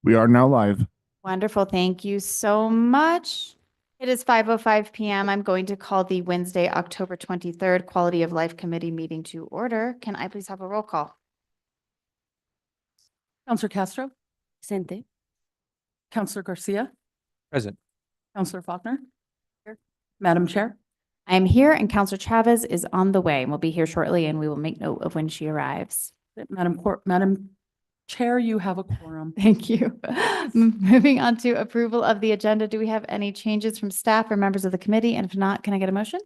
We are now live. Wonderful. Thank you so much. It is 5:05 p.m. I'm going to call the Wednesday, October 23rd Quality of Life Committee meeting to order. Can I please have a roll call? Counselor Castro, Presente. Counselor Garcia, Present. Counselor Faulkner. Here. Madam Chair. I am here and Counselor Chavez is on the way and will be here shortly and we will make note of when she arrives. Madam Chair, you have a quorum. Thank you. Moving on to approval of the agenda. Do we have any changes from staff or members of the committee? And if not, can I get a motion?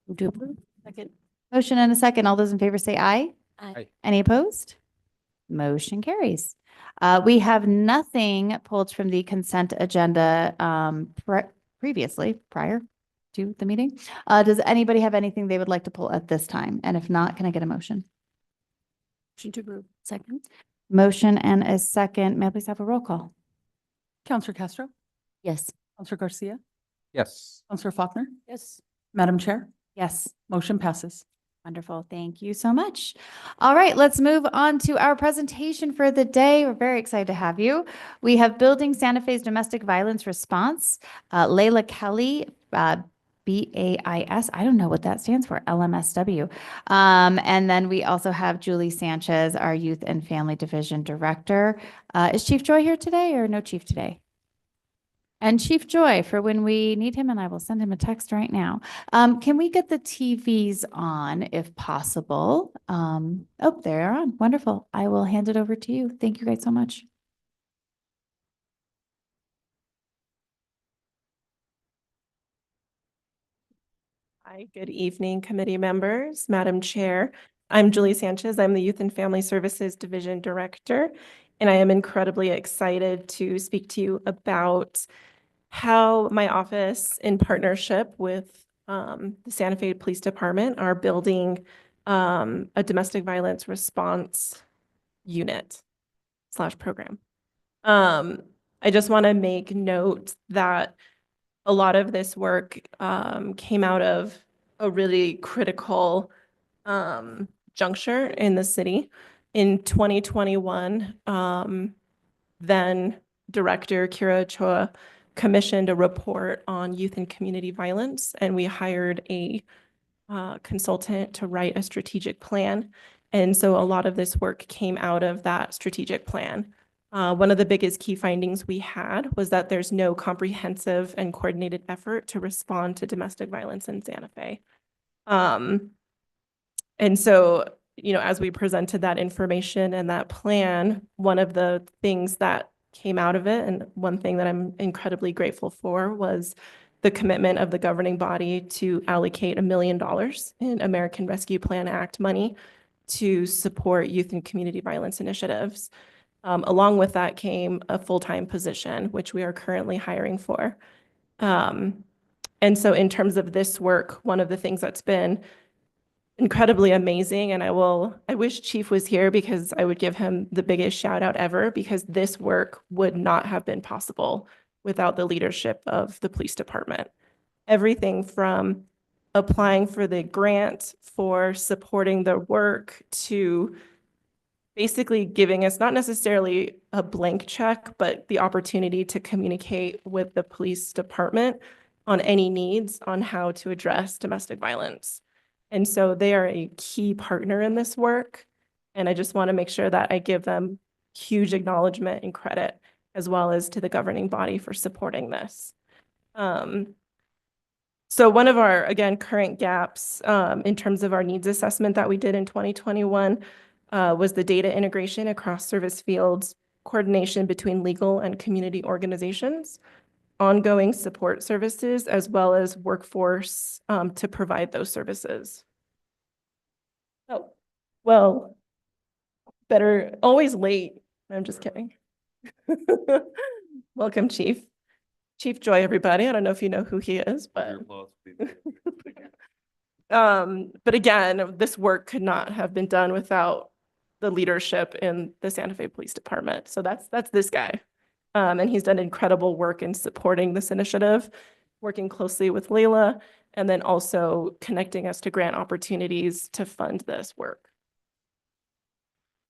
Move to approve. Second. Motion and a second. All those in favor say aye. Aye. Any opposed? Motion carries. We have nothing pulled from the consent agenda prior to the meeting. Does anybody have anything they would like to pull at this time? And if not, can I get a motion? Motion to approve. Second. Motion and a second. May I please have a roll call? Counselor Castro, Yes. Counselor Garcia, Yes. Counselor Faulkner. Yes. Madam Chair, Yes. motion passes. Wonderful. Thank you so much. All right, let's move on to our presentation for the day. We're very excited to have you. We have Building Santa Fe's Domestic Violence Response, Layla Kelly, BAIS. I don't know what that stands for, LMSW. And then we also have Julie Sanchez, our Youth and Family Division Director. Is Chief Joy here today or no Chief today? And Chief Joy for when we need him, and I will send him a text right now. Can we get the TVs on if possible? Oh, they're on. Wonderful. I will hand it over to you. Thank you guys so much. Hi, good evening, committee members, Madam Chair. I'm Julie Sanchez. I'm the Youth and Family Services Division Director, and I am incredibly excited to speak to you about how my office, in partnership with the Santa Fe Police Department, are building a domestic violence response unit / program. I just want to make note that a lot of this work came out of a really critical juncture in the city. In 2021, then Director Kira Ochoa commissioned a report on youth and community violence, and we hired a consultant to write a strategic plan. And so a lot of this work came out of that strategic plan. One of the biggest key findings we had was that there's no comprehensive and coordinated effort to respond to domestic violence in Santa Fe. And so, as we presented that information and that plan, one of the things that came out of it, and one thing that I'm incredibly grateful for, was the commitment of the governing body to allocate $1 million in American Rescue Plan Act money to support youth and community violence initiatives. Along with that came a full-time position, which we are currently hiring for. And so in terms of this work, one of the things that's been incredibly amazing, and I wish Chief was here because I would give him the biggest shout out ever, because this work would not have been possible without the leadership of the police department. Everything from applying for the grant for supporting the work to basically giving us not necessarily a blank check, but the opportunity to communicate with the police department on any needs on how to address domestic violence. And so they are a key partner in this work. And I just want to make sure that I give them huge acknowledgement and credit, as well as to the governing body for supporting this. So one of our, again, current gaps in terms of our needs assessment that we did in 2021 was the data integration across service fields, coordination between legal and community organizations, ongoing support services, as well as workforce to provide those services. Oh, well, better always late. I'm just kidding. Welcome, Chief. Chief Joy, everybody. I don't know if you know who he is, but but again, this work could not have been done without the leadership in the Santa Fe Police Department. So that's this guy. And he's done incredible work in supporting this initiative, working closely with Layla, and then also connecting us to grant opportunities to fund this work.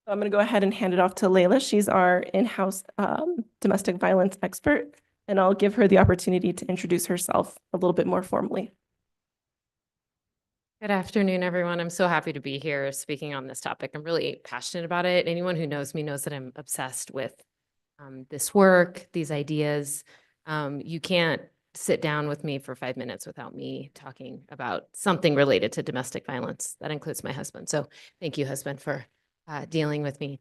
I'm going to go ahead and hand it off to Layla. She's our in-house domestic violence expert, and I'll give her the opportunity to introduce herself a little bit more formally. Good afternoon, everyone. I'm so happy to be here speaking on this topic. I'm really passionate about it. Anyone who knows me knows that I'm obsessed with this work, these ideas. You can't sit down with me for 5 minutes without me talking about something related to domestic violence. That includes my husband. So thank you, husband, for dealing with me.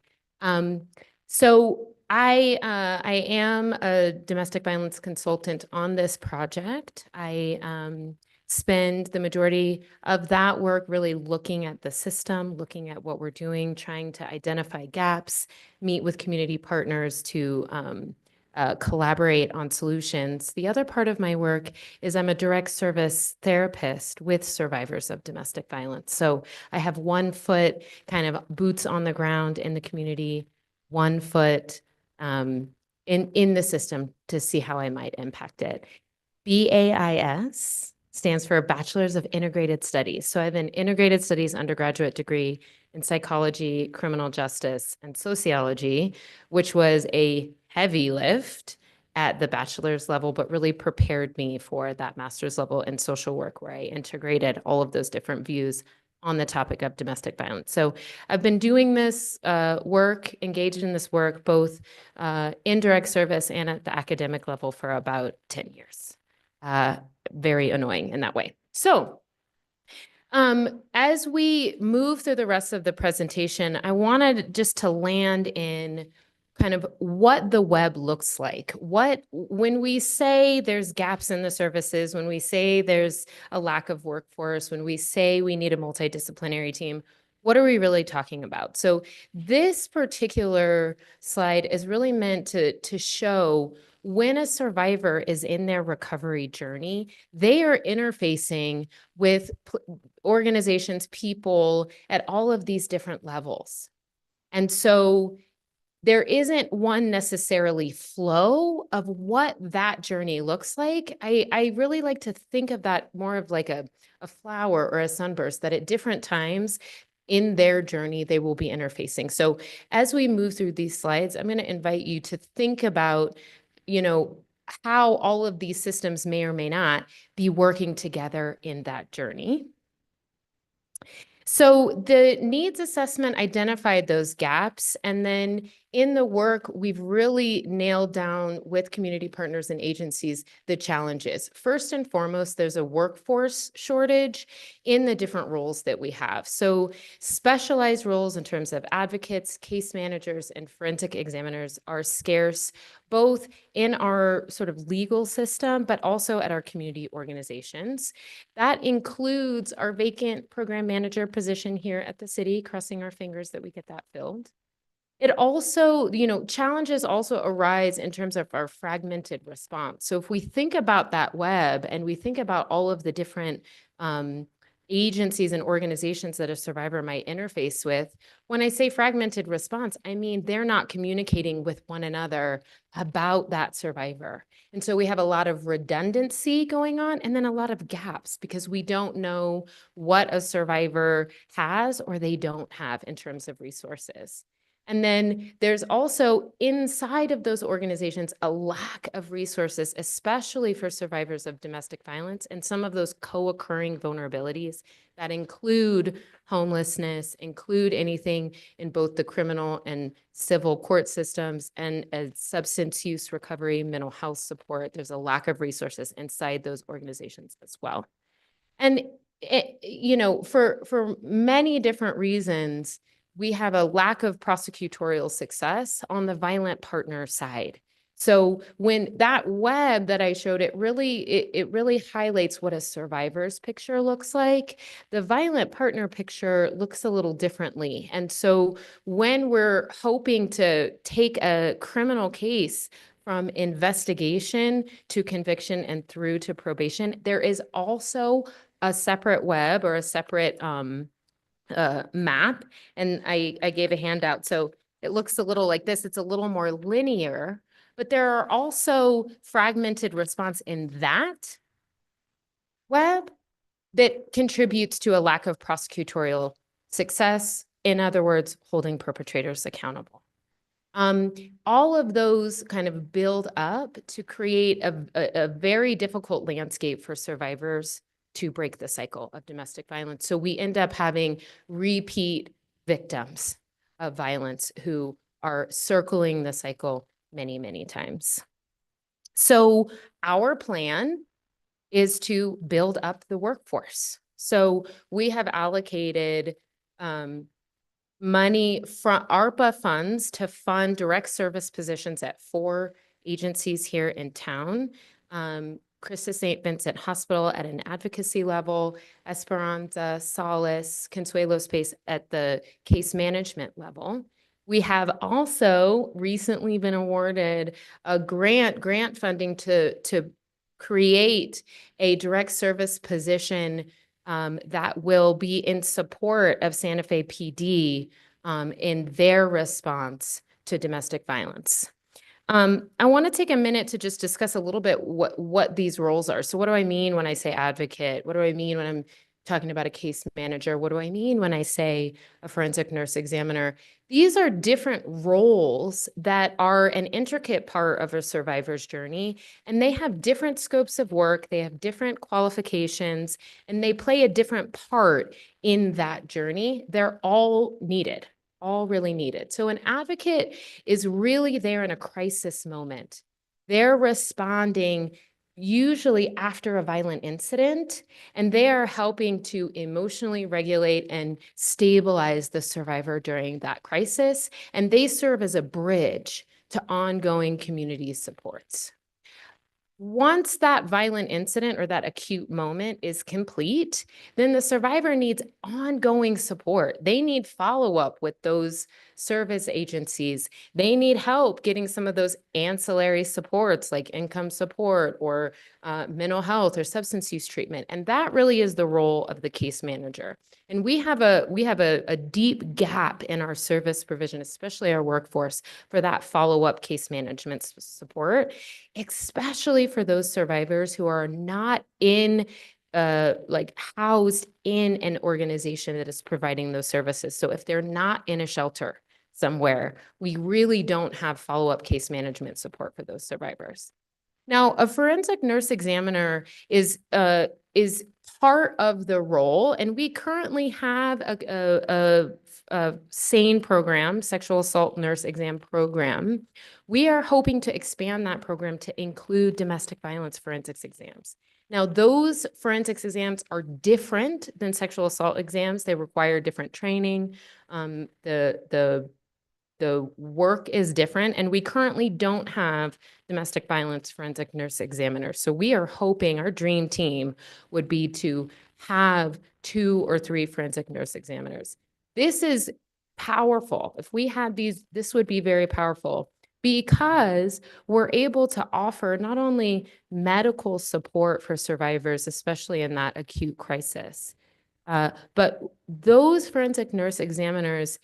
So I am a domestic violence consultant on this project. I spend the majority of that work really looking at the system, looking at what we're doing, trying to identify gaps, meet with community partners to collaborate on solutions. The other part of my work is I'm a direct service therapist with survivors of domestic violence. So I have 1 foot kind of boots on the ground in the community, 1 foot in the system to see how I might impact it. BAIS stands for Bachelor's of Integrated Studies. So I have an integrated studies undergraduate degree in psychology, criminal justice, and sociology, which was a heavy lift at the bachelor's level, but really prepared me for that master's level in social work, where I integrated all of those different views on the topic of domestic violence. So I've been doing this work, engaged in this work, both in direct service and at the academic level for about 10 years. Very annoying in that way. So as we move through the rest of the presentation, I wanted just to land in kind of what the web looks like. When we say there's gaps in the services, when we say there's a lack of workforce, when we say we need a multidisciplinary team, what are we really talking about? So this particular slide is really meant to show when a survivor is in their recovery journey, they are interfacing with organizations, people at all of these different levels. And so there isn't one necessarily flow of what that journey looks like. I really like to think of that more of like a flower or a sunburst, that at different times in their journey, they will be interfacing. So as we move through these slides, I'm going to invite you to think about, how all of these systems may or may not be working together in that journey. So the needs assessment identified those gaps, and then in the work, we've really nailed down with community partners and agencies the challenges. First and foremost, there's a workforce shortage in the different roles that we have. So specialized roles in terms of advocates, case managers, and forensic examiners are scarce, both in our sort of legal system, but also at our community organizations. That includes our vacant program manager position here at the city, crossing our fingers that we get that filled. It also, challenges also arise in terms of our fragmented response. So if we think about that web and we think about all of the different agencies and organizations that a survivor might interface with, when I say fragmented response, I mean they're not communicating with one another about that survivor. And so we have a lot of redundancy going on, and then a lot of gaps because we don't know what a survivor has or they don't have in terms of resources. And then there's also inside of those organizations a lack of resources, especially for survivors of domestic violence, and some of those co-occurring vulnerabilities that include homelessness, include anything in both the criminal and civil court systems, and substance use recovery, mental health support. There's a lack of resources inside those organizations as well. And, for many different reasons, we have a lack of prosecutorial success on the violent partner side. So when that web that I showed, it really highlights what a survivor's picture looks like. The violent partner picture looks a little differently. And so when we're hoping to take a criminal case from investigation to conviction and through to probation, there is also a separate web or a separate map. And I gave a handout. So it looks a little like this. It's a little more linear, but there are also fragmented response in that web that contributes to a lack of prosecutorial success in other words, holding perpetrators accountable. All of those kind of build up to create a very difficult landscape for survivors to break the cycle of domestic violence. So we end up having repeat victims of violence who are circling the cycle many, many times. So our plan is to build up the workforce. So we have allocated money from ARPA funds to fund direct service positions at 4 agencies here in town. Christus St. Vincent Hospital at an advocacy level, Esperanza, Solace, Consuelo Space at the case management level. We have also recently been awarded a grant funding to create a direct service position that will be in support of Santa Fe PD in their response to domestic violence. I want to take a minute to just discuss a little bit what these roles are. So what do I mean when I say advocate? What do I mean when I'm talking about a case manager? What do I mean when I say a forensic nurse examiner? These are different roles that are an intricate part of a survivor's journey, and they have different scopes of work, they have different qualifications, and they play a different part in that journey. They're all needed, all really needed. So an advocate is really there in a crisis moment. They're responding usually after a violent incident, and they are helping to emotionally regulate and stabilize the survivor during that crisis. And they serve as a bridge to ongoing community supports. Once that violent incident or that acute moment is complete, then the survivor needs ongoing support. They need follow-up with those service agencies. They need help getting some of those ancillary supports like income support or mental health or substance use treatment. And that really is the role of the case manager. And we have a deep gap in our service provision, especially our workforce, for that follow-up case management support, especially for those survivors who are not housed in an organization that is providing those services. So if they're not in a shelter somewhere, we really don't have follow-up case management support for those survivors. Now, a forensic nurse examiner is part of the role, and we currently have a SANE program, sexual assault nurse exam program. We are hoping to expand that program to include domestic violence forensics exams. Now, those forensics exams are different than sexual assault exams. They require different training. The work is different, and we currently don't have domestic violence forensic nurse examiners. So we are hoping our dream team would be to have 2 or 3 forensic nurse examiners. This is powerful. If we had these, this would be very powerful because we're able to offer not only medical support for survivors, especially in that acute crisis, but those forensic nurse examiners,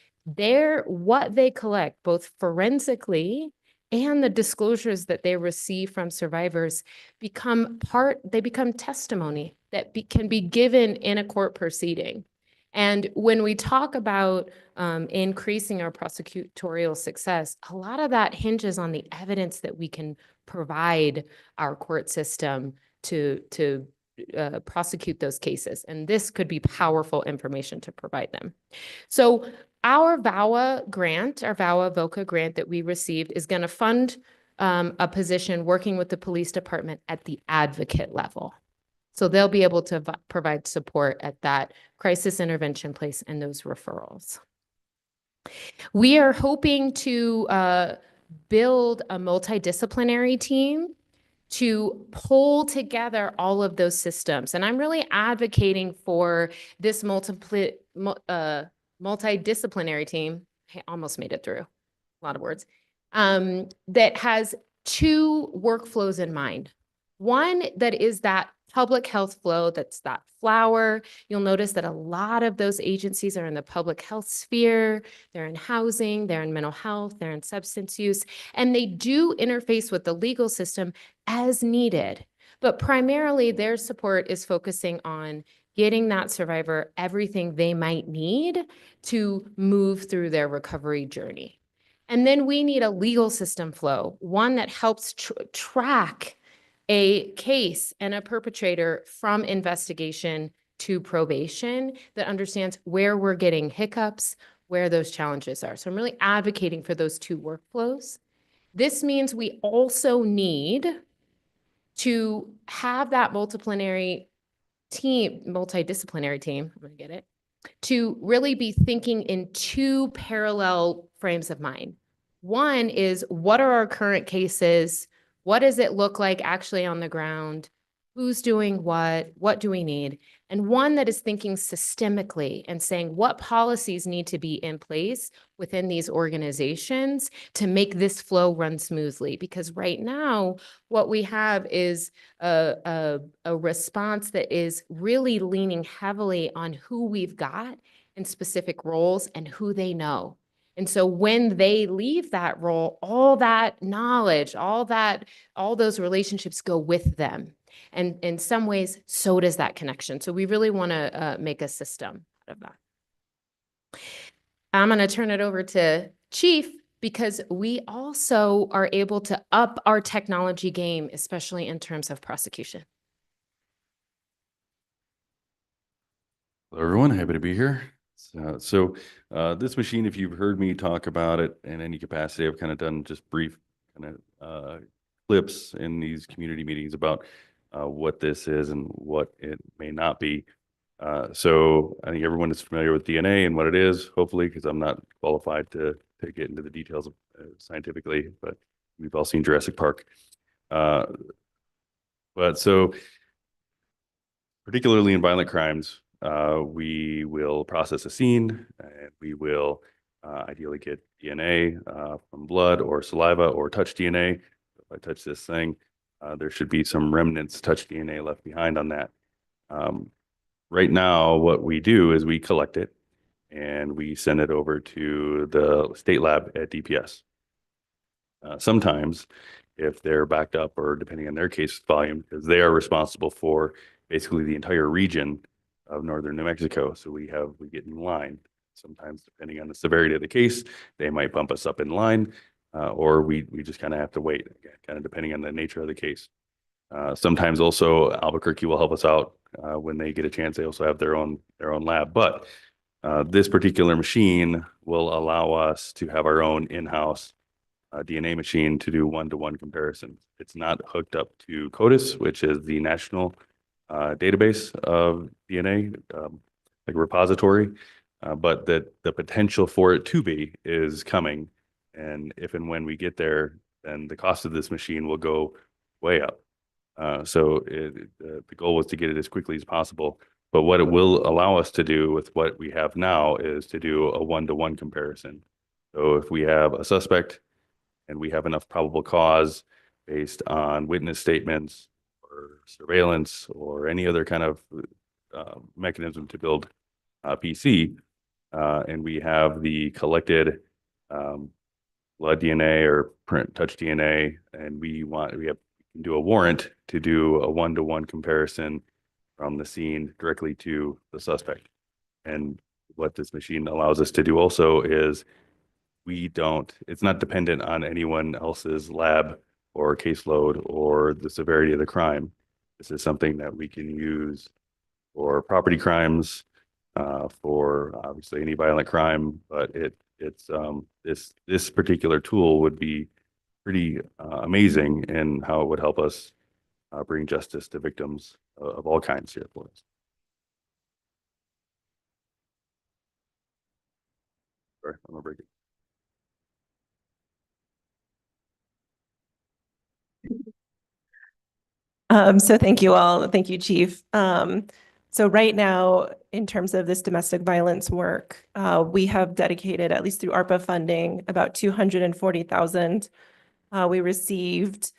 what they collect, both forensically and the disclosures that they receive from survivors, become testimony that can be given in a court proceeding. And when we talk about increasing our prosecutorial success, a lot of that hinges on the evidence that we can provide our court system to prosecute those cases. And this could be powerful information to provide them. So our VAWA grant, our VAWA VOCA grant that we received is going to fund a position working with the police department at the advocate level. So they'll be able to provide support at that crisis intervention place and those referrals. We are hoping to build a multidisciplinary team to pull together all of those systems. And I'm really advocating for this multidisciplinary team. I almost made it through, a lot of words, that has 2 workflows in mind. One that is that public health flow, that's that flower. You'll notice that a lot of those agencies are in the public health sphere. They're in housing, they're in mental health, they're in substance use, and they do interface with the legal system as needed. But primarily their support is focusing on getting that survivor everything they might need to move through their recovery journey. And then we need a legal system flow, one that helps track a case and a perpetrator from investigation to probation, that understands where we're getting hiccups, where those challenges are. So I'm really advocating for those two workflows. This means we also need to have that multidisciplinary team, I'm gonna get it, to really be thinking in two parallel frames of mind. One is, what are our current cases? What does it look like actually on the ground? Who's doing what? What do we need? And one that is thinking systemically and saying what policies need to be in place within these organizations to make this flow run smoothly. Because right now, what we have is a response that is really leaning heavily on who we've got in specific roles and who they know. And so when they leave that role, all that knowledge, all those relationships go with them. And in some ways, so does that connection. So we really want to make a system out of that. I'm going to turn it over to Chief, because we also are able to up our technology game, especially in terms of prosecution. Hello, everyone. Happy to be here. So this machine, if you've heard me talk about it in any capacity, I've kind of done just brief kind of clips in these community meetings about what this is and what it may not be. So I think everyone is familiar with DNA and what it is, hopefully, because I'm not qualified to get into the details scientifically, but we've all seen Jurassic Park. But so particularly in violent crimes, we will process a scene and we will ideally get DNA from blood or saliva or touch DNA. If I touch this thing, there should be some remnants, touch DNA left behind on that. Right now, what we do is we collect it and we send it over to the state lab at DPS. Sometimes, if they're backed up or depending on their case volume, because they are responsible for basically the entire region of northern New Mexico. So we get in line. Sometimes, depending on the severity of the case, they might bump us up in line, or we just kind of have to wait, kind of depending on the nature of the case. Sometimes also Albuquerque will help us out when they get a chance. They also have their own lab, but this particular machine will allow us to have our own in-house DNA machine to do one-to-one comparisons. It's not hooked up to CODIS, which is the national database of DNA, like repository, but that the potential for it to be is coming. And if and when we get there, then the cost of this machine will go way up. So the goal was to get it as quickly as possible. But what it will allow us to do with what we have now is to do a one-to-one comparison. So if we have a suspect and we have enough probable cause based on witness statements or surveillance or any other kind of mechanism to build PC, and we have the collected blood DNA or print touch DNA, and we can do a warrant to do a one-to-one comparison from the scene directly to the suspect. And what this machine allows us to do also is it's not dependent on anyone else's lab or caseload or the severity of the crime. This is something that we can use for property crimes, for obviously any violent crime, but this particular tool would be pretty amazing in how it would help us bring justice to victims of all kinds here for us. Sorry, I'm gonna break it. So thank you all. Thank you, Chief. So right now, in terms of this domestic violence work, we have dedicated, at least through ARPA funding, about $240,000. We received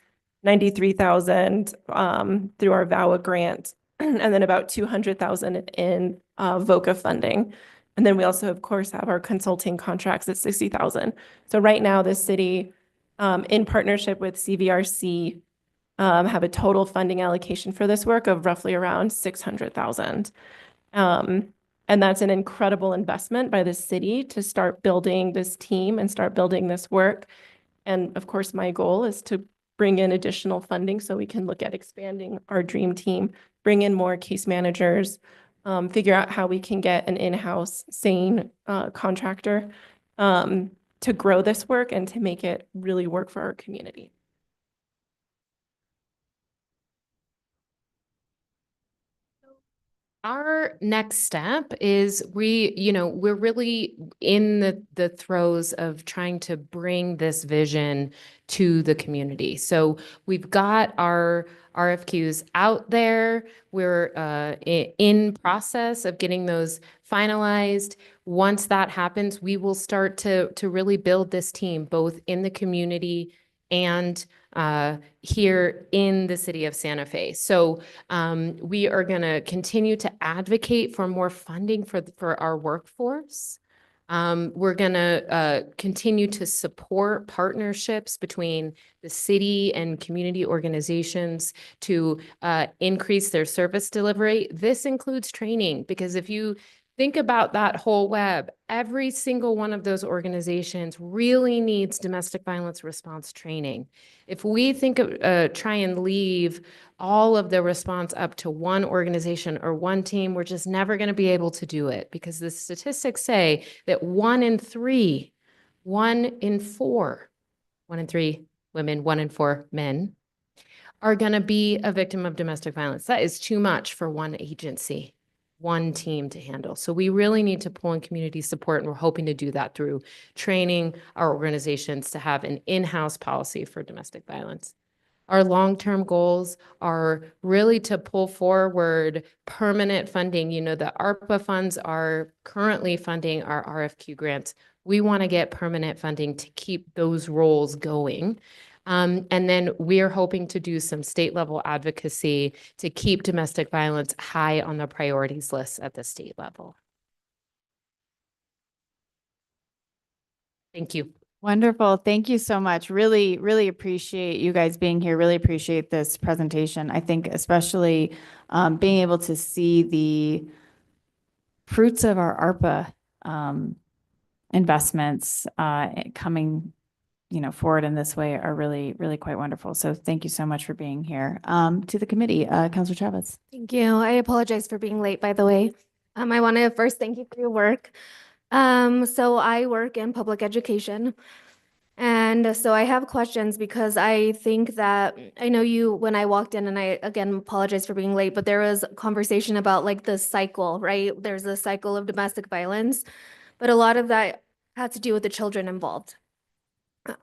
$93,000 through our VAWA grant, and then about $200,000 in VOCA funding. And then we also, of course, have our consulting contracts at $60,000. So right now, the city, in partnership with CVRC, have a total funding allocation for this work of roughly around 600,000. And that's an incredible investment by the city to start building this team and start building this work. And of course, my goal is to bring in additional funding so we can look at expanding our dream team, bring in more case managers, figure out how we can get an in-house sane contractor to grow this work and to make it really work for our community. Our next step is we're really in the throes of trying to bring this vision to the community. So we've got our RFQs out there. We're in process of getting those finalized. Once that happens, we will start to really build this team, both in the community and here in the city of Santa Fe. So we are going to continue to advocate for more funding for our workforce. We're going to continue to support partnerships between the city and community organizations to increase their service delivery. This includes training, because if you think about that whole web, every single one of those organizations really needs domestic violence response training. If we think of try and leave all of the response up to one organization or one team, we're just never going to be able to do it, because the statistics say that 1 in 3 women, 1 in 4 men are going to be a victim of domestic violence. That is too much for one agency, one team to handle. So we really need to pull in community support, and we're hoping to do that through training our organizations to have an in-house policy for domestic violence. Our long-term goals are really to pull forward permanent funding. The ARPA funds are currently funding our RFQ grants. We want to get permanent funding to keep those roles going. And then we are hoping to do some state level advocacy to keep domestic violence high on the priorities list at the state level. Thank you. Wonderful. Thank you so much. Really, really appreciate you guys being here. Really appreciate this presentation. I think especially being able to see the fruits of our ARPA investments coming forward in this way are really, really quite wonderful. So thank you so much for being here. To the committee, Councilor Chavez. Thank you. I apologize for being late, by the way. I want to first thank you for your work. So I work in public education. And so I have questions because I think that I know you, when I walked in, and I again apologize for being late, but there was a conversation about like the cycle, right? There's a cycle of domestic violence, but a lot of that had to do with the children involved.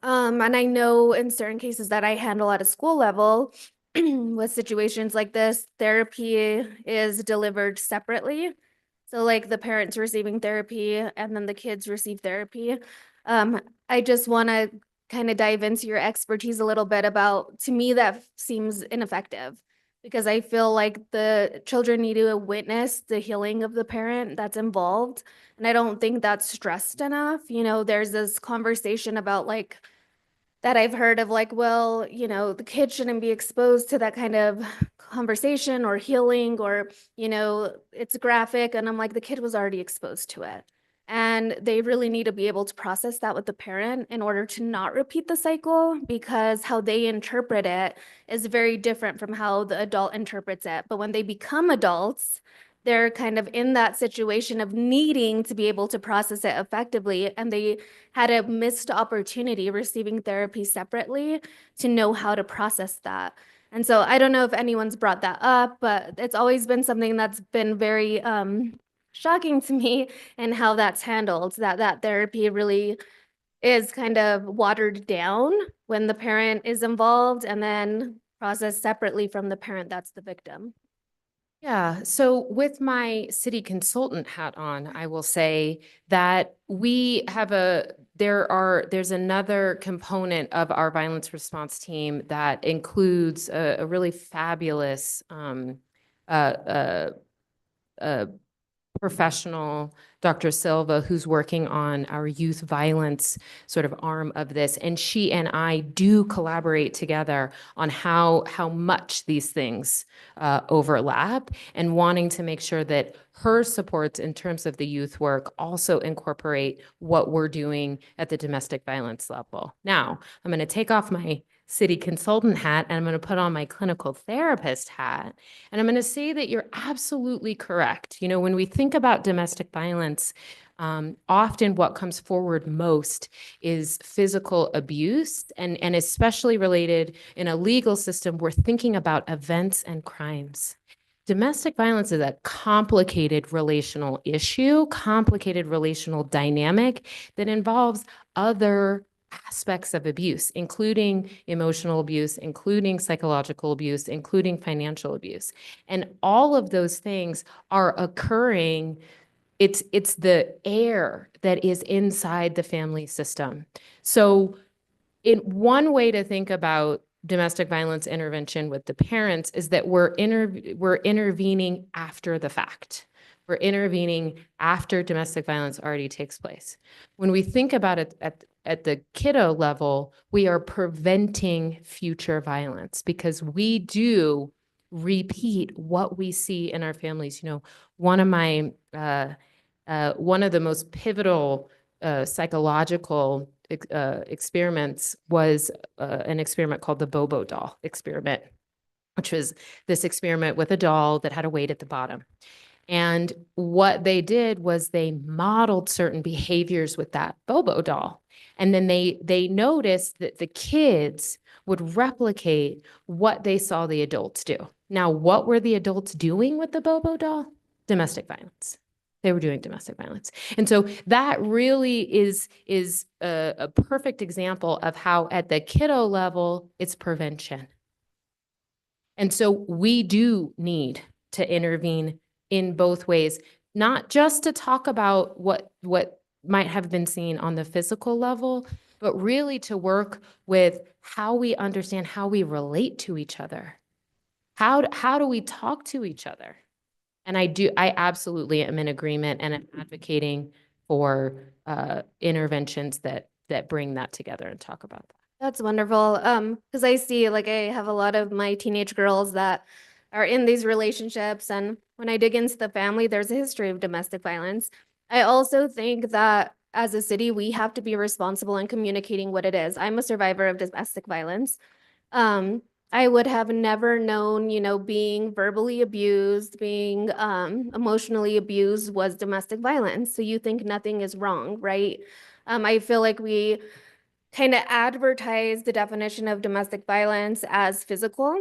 And I know in certain cases that I handle at a school level with situations like this, therapy is delivered separately. So like the parents receiving therapy and then the kids receive therapy. I just want to kind of dive into your expertise a little bit about, to me, that seems ineffective, because I feel like the children need to witness the healing of the parent that's involved. And I don't think that's stressed enough. There's this conversation about like, that I've heard of like, well, the kid shouldn't be exposed to that kind of conversation or healing, or, it's graphic. And I'm like, the kid was already exposed to it. And they really need to be able to process that with the parent in order to not repeat the cycle, because how they interpret it is very different from how the adult interprets it. But when they become adults, they're kind of in that situation of needing to be able to process it effectively. And they had a missed opportunity receiving therapy separately to know how to process that. And so I don't know if anyone's brought that up, but it's always been something that's been very shocking to me, and how that's handled, that therapy really is kind of watered down when the parent is involved and then processed separately from the parent that's the victim. Yeah, so with my city consultant hat on, I will say that we have there's another component of our violence response team that includes a really fabulous professional, Dr. Silva, who's working on our youth violence sort of arm of this. And she and I do collaborate together on how much these things overlap, and wanting to make sure that her supports in terms of the youth work also incorporate what we're doing at the domestic violence level. Now, I'm going to take off my city consultant hat and I'm going to put on my clinical therapist hat. And I'm going to say that you're absolutely correct. You know, when we think about domestic violence, often what comes forward most is physical abuse, and especially related in a legal system, we're thinking about events and crimes. Domestic violence is a complicated relational issue, complicated relational dynamic that involves other aspects of abuse, including emotional abuse, including psychological abuse, including financial abuse. And all of those things are occurring. It's the air that is inside the family system. So in one way to think about domestic violence intervention with the parents is that we're intervening after the fact. We're intervening after domestic violence already takes place. When we think about it at the kiddo level, we are preventing future violence because we do repeat what we see in our families. You know, one of the most pivotal psychological experiments was an experiment called the Bobo doll experiment, which was this experiment with a doll that had a weight at the bottom. And what they did was they modeled certain behaviors with that Bobo doll. And then they noticed that the kids would replicate what they saw the adults do. Now, what were the adults doing with the Bobo doll? Domestic violence. They were doing domestic violence. And so that really is a perfect example of how at the kiddo level, it's prevention. And so we do need to intervene in both ways, not just to talk about what might have been seen on the physical level, but really to work with how we understand how we relate to each other. How do we talk to each other? And I absolutely am in agreement and am advocating for interventions that bring that together and talk about that. That's wonderful. Because I see, like, I have a lot of my teenage girls that are in these relationships, and when I dig into the family, there's a history of domestic violence. I also think that as a city, we have to be responsible in communicating what it is. I'm a survivor of domestic violence. I would have never known, you know, being verbally abused, being emotionally abused was domestic violence. So you think nothing is wrong, right? I feel like we kind of advertise the definition of domestic violence as physical.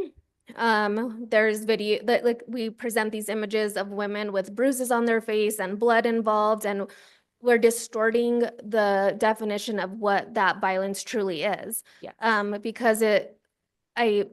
There's video that, like, we present these images of women with bruises on their face and blood involved, and we're distorting the definition of what that violence truly is. Yes. Because I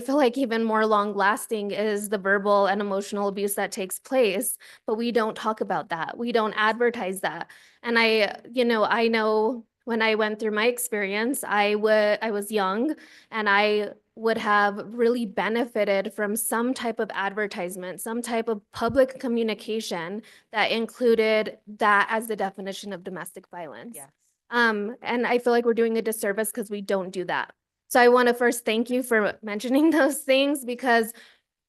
feel like even more long lasting is the verbal and emotional abuse that takes place, but we don't talk about that. We don't advertise that. And I know when I went through my experience, I was young, and I would have really benefited from some type of advertisement, some type of public communication that included that as the definition of domestic violence. Yes. And I feel like we're doing a disservice because we don't do that. So I want to first thank you for mentioning those things, because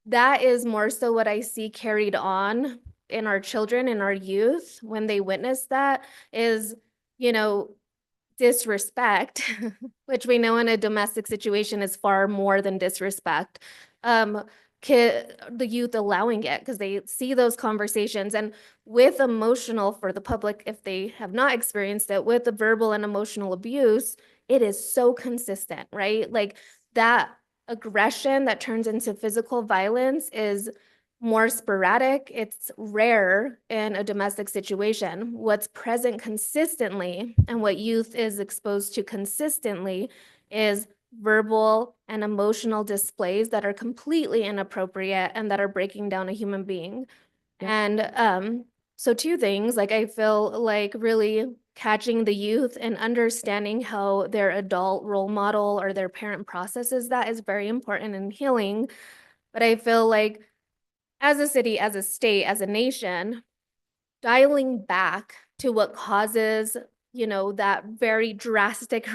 that is more so what I see carried on in our children and our youth when they witness that is, you know, disrespect, which we know in a domestic situation is far more than disrespect. The youth allowing it because they see those conversations, and with emotional, for the public, if they have not experienced it, with the verbal and emotional abuse, it is so consistent, right? Like that aggression that turns into physical violence is more sporadic. It's rare in a domestic situation. What's present consistently and what youth is exposed to consistently is verbal and emotional displays that are completely inappropriate and that are breaking down a human being. Yep. And so two things, like I feel like really catching the youth and understanding how their adult role model or their parent processes that is very important in healing. But I feel like as a city, as a state, as a nation, dialing back to what causes, that very drastic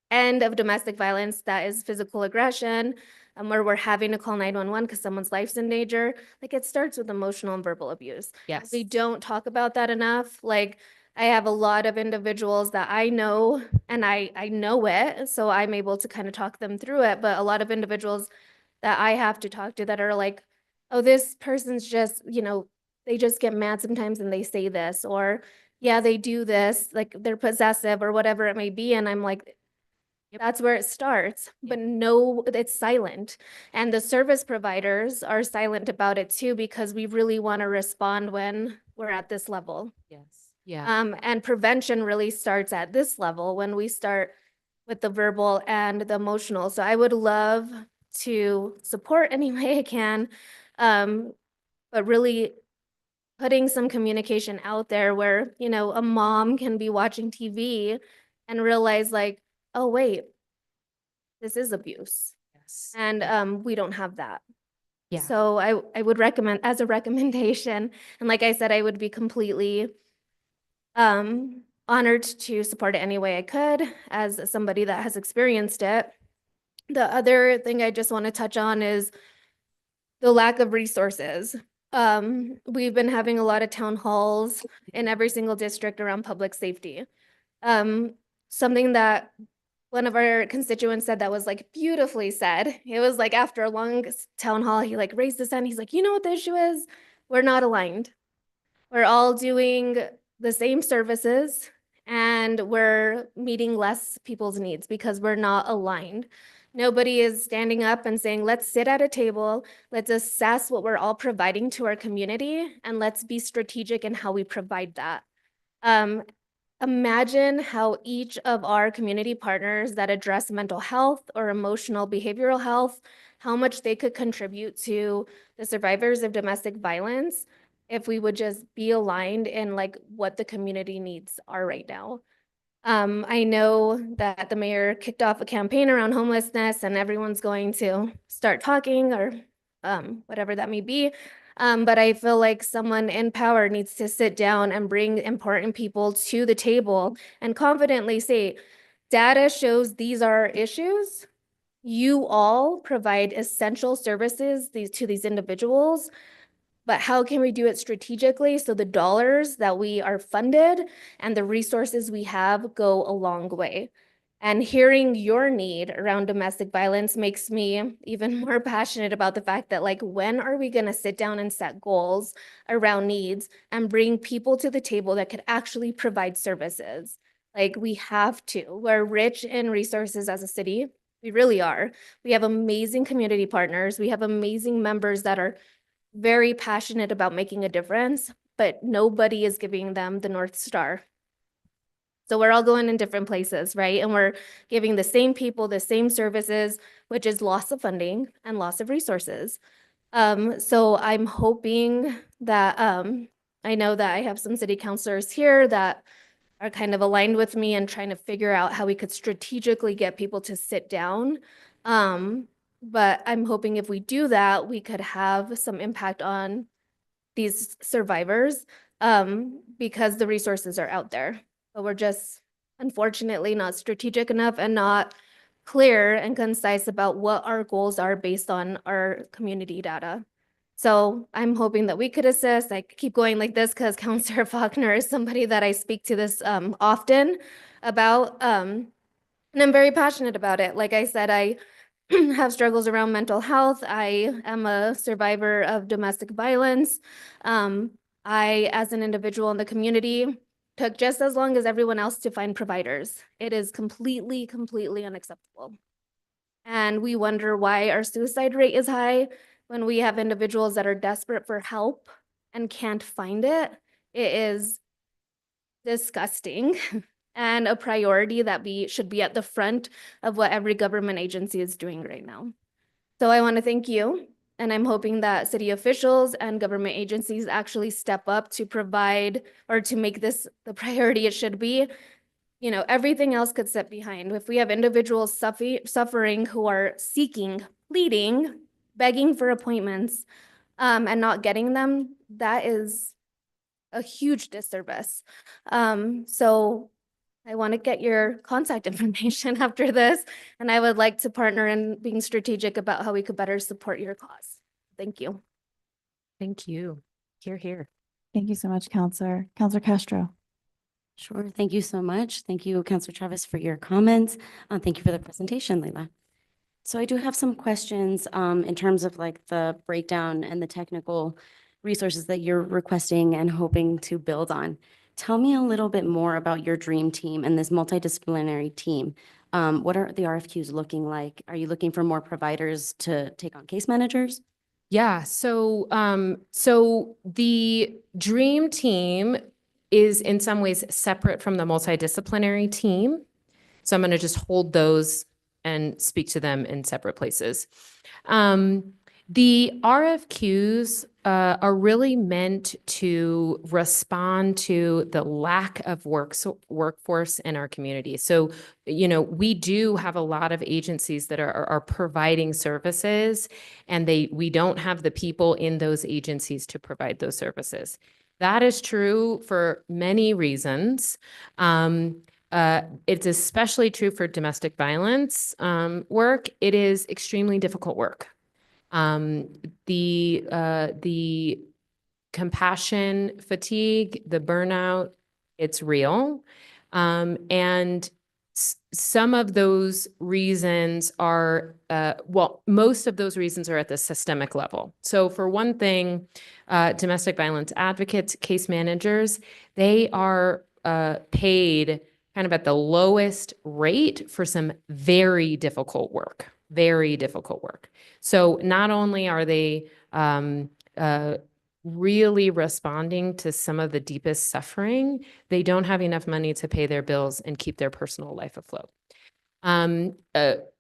end of domestic violence that is physical aggression, where we're having to call 911 because someone's life's in danger. Like, it starts with emotional and verbal abuse. Yes. We don't talk about that enough. Like, I have a lot of individuals that I know, and I know it, so I'm able to kind of talk them through it. But a lot of individuals that I have to talk to that are like, oh, this person's just, they just get mad sometimes and they say this, or yeah, they do this, like they're possessive or whatever it may be. And I'm like, that's where it starts, but no, it's silent. And the service providers are silent about it too, because we really want to respond when we're at this level. Yes. Yeah. And prevention really starts at this level when we start with the verbal and the emotional. So I would love to support any way I can, but really putting some communication out there where, a mom can be watching TV and realize like, oh, wait, this is abuse. Yes. And we don't have that. Yeah. So I would recommend, as a recommendation, and like I said, I would be completely honored to support it any way I could as somebody that has experienced it. The other thing I just want to touch on is the lack of resources. We've been having a lot of town halls in every single district around public safety. Something that one of our constituents said that was like beautifully said. It was like after a long town hall, he like raised his hand. He's like, you know what the issue is? We're not aligned. We're all doing the same services and we're meeting less people's needs because we're not aligned. Nobody is standing up and saying, let's sit at a table, let's assess what we're all providing to our community, and let's be strategic in how we provide that. Imagine how each of our community partners that address mental health or emotional behavioral health, how much they could contribute to the survivors of domestic violence if we would just be aligned in like what the community needs are right now. I know that the mayor kicked off a campaign around homelessness and everyone's going to start talking or whatever that may be. But I feel like someone in power needs to sit down and bring important people to the table and confidently say, data shows these are issues. You all provide essential services to these individuals, but how can we do it strategically so the dollars that we are funded and the resources we have go a long way? And hearing your need around domestic violence makes me even more passionate about the fact that, like, when are we gonna sit down and set goals around needs and bring people to the table that could actually provide services? Like, we have to. We're rich in resources as a city. We really are. We have amazing community partners. We have amazing members that are very passionate about making a difference, but nobody is giving them the North Star. So we're all going in different places, right? And we're giving the same people the same services, which is loss of funding and loss of resources. So I'm hoping that, I know that I have some city councilors here that are kind of aligned with me and trying to figure out how we could strategically get people to sit down. But I'm hoping if we do that, we could have some impact on these survivors, because the resources are out there. But we're just unfortunately not strategic enough and not clear and concise about what our goals are based on our community data. So I'm hoping that we could assist. I keep going like this because Counselor Faulkner is somebody that I speak to this often about, and I'm very passionate about it. Like I said, I have struggles around mental health. I am a survivor of domestic violence. I, as an individual in the community, took just as long as everyone else to find providers. It is completely unacceptable. And we wonder why our suicide rate is high when we have individuals that are desperate for help and can't find it. It is disgusting and a priority that should be at the front of what every government agency is doing right now. So I want to thank you. And I'm hoping that city officials and government agencies actually step up to provide or to make this the priority it should be. You know, everything else could sit behind. If we have individuals suffering who are seeking, pleading, begging for appointments, and not getting them, that is a huge disservice. So I want to get your contact information after this, and I would like to partner in being strategic about how we could better support your cause. Thank you. Thank you. Here, here. Thank you so much, Counselor. Counselor Castro. Sure. Thank you so much. Thank you, Counselor Travis, for your comments. Thank you for the presentation, Leila. So I do have some questions in terms of like the breakdown and the technical resources that you're requesting and hoping to build on. Tell me a little bit more about your dream team and this multidisciplinary team. What are the RFQs looking like? Are you looking for more providers to take on case managers? Yeah, so the dream team is in some ways separate from the multidisciplinary team. So I'm going to just hold those and speak to them in separate places. The RFQs are really meant to respond to the lack of workforce in our community. So, we do have a lot of agencies that are providing services, and we don't have the people in those agencies to provide those services. That is true for many reasons. It's especially true for domestic violence work. It is extremely difficult work. The compassion fatigue, the burnout, it's real. And some of those reasons are, most of those reasons are at the systemic level. So for one thing, domestic violence advocates, case managers, they are paid kind of at the lowest rate for some very difficult work. So not only are they really responding to some of the deepest suffering, they don't have enough money to pay their bills and keep their personal life afloat.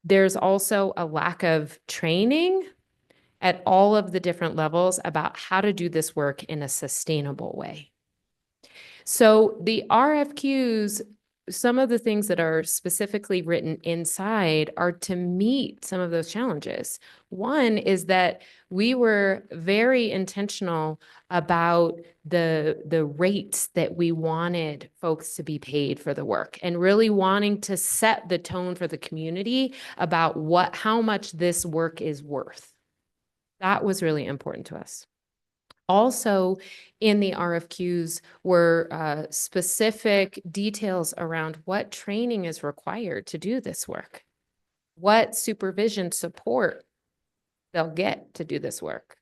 There's also a lack of training at all of the different levels about how to do this work in a sustainable way. So the RFQs, some of the things that are specifically written inside are to meet some of those challenges. One is that we were very intentional about the rates that we wanted folks to be paid for the work, and really wanting to set the tone for the community about how much this work is worth. That was really important to us. Also, in the RFQs were specific details around what training is required to do this work, what supervision support they'll get to do this work.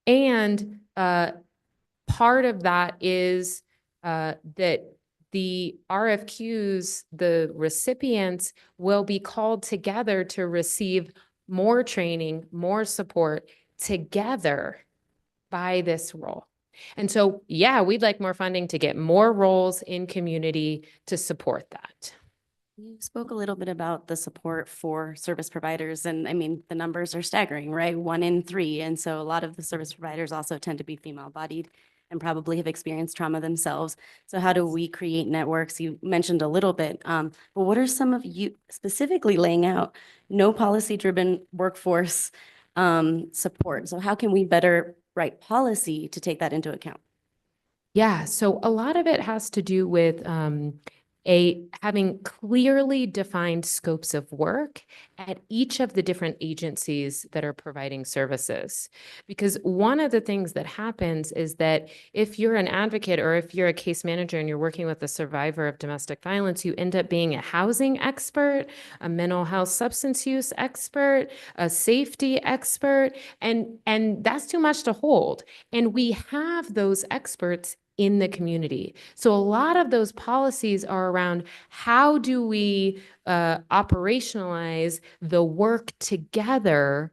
And part of that is that the RFQs, the recipients will be called together to receive more training, more support together by this role. And so, yeah, we'd like more funding to get more roles in community to support that. You spoke a little bit about the support for service providers, and I mean, the numbers are staggering, right? 1 in 3. And so a lot of the service providers also tend to be female-bodied and probably have experienced trauma themselves. So how do we create networks? You mentioned a little bit, but what are some of you specifically laying out no policy-driven workforce support? So how can we better write policy to take that into account? Yeah, so a lot of it has to do with having clearly defined scopes of work at each of the different agencies that are providing services. Because one of the things that happens is that if you're an advocate or if you're a case manager and you're working with a survivor of domestic violence, you end up being a housing expert, a mental health substance use expert, a safety expert, and that's too much to hold. And we have those experts in the community. So a lot of those policies are around how do we operationalize the work together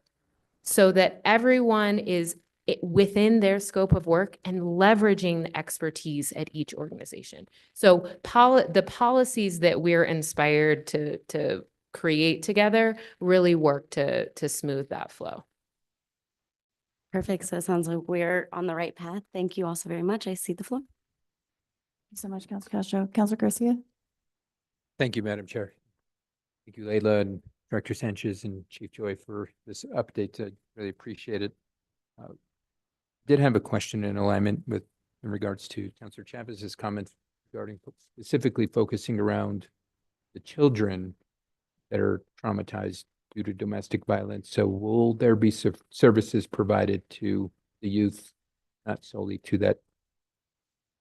so that everyone is within their scope of work and leveraging the expertise at each organization. So the policies that we're inspired to create together really work to smooth that flow. Perfect. So it sounds like we're on the right path. Thank you also very much. I see the floor. Thank you so much, Counselor Castro. Counselor Garcia. Thank you, Madam Chair. Thank you, Leila and Director Sanchez and Chief Joy for this update. I really appreciate it. Did have a question in alignment with in regards to Counselor Chavez's comments regarding specifically focusing around the children that are traumatized due to domestic violence. So will there be services provided to the youth, not solely to that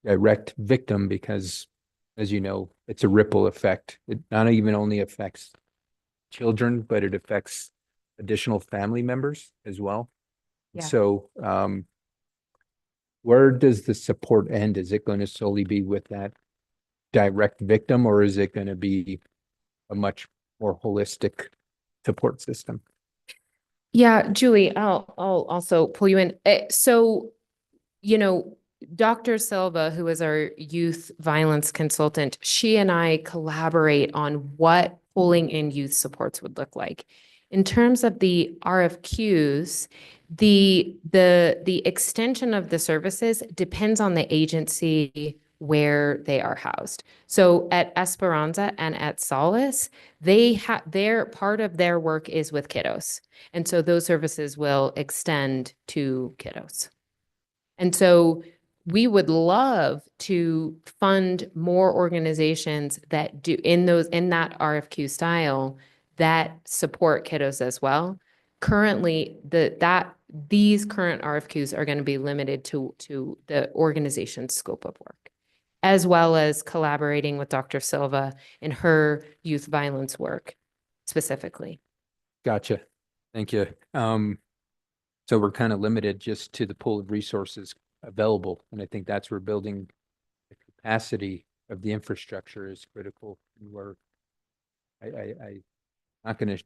direct victim? Because as you know, it's a ripple effect. It not even only affects children, but it affects additional family members as well. Yeah. So where does the support end? Is it going to solely be with that direct victim, or is it going to be a much more holistic support system? Yeah, Julie, I'll also pull you in. So, you know, Dr. Silva, who is our youth violence consultant, she and I collaborate on what pulling in youth supports would look like. In terms of the RFQs, the extension of the services depends on the agency where they are housed. So at Esperanza and at Solace, their part of their work is with kiddos. And so those services will extend to kiddos. And so we would love to fund more organizations that do in that RFQ style that support kiddos as well. Currently, these current RFQs are going to be limited to the organization's scope of work, as well as collaborating with Dr. Silva in her youth violence work specifically. Gotcha. Thank you. So we're kind of limited just to the pool of resources available. And I think that's where building the capacity of the infrastructure is critical. And where I'm not going to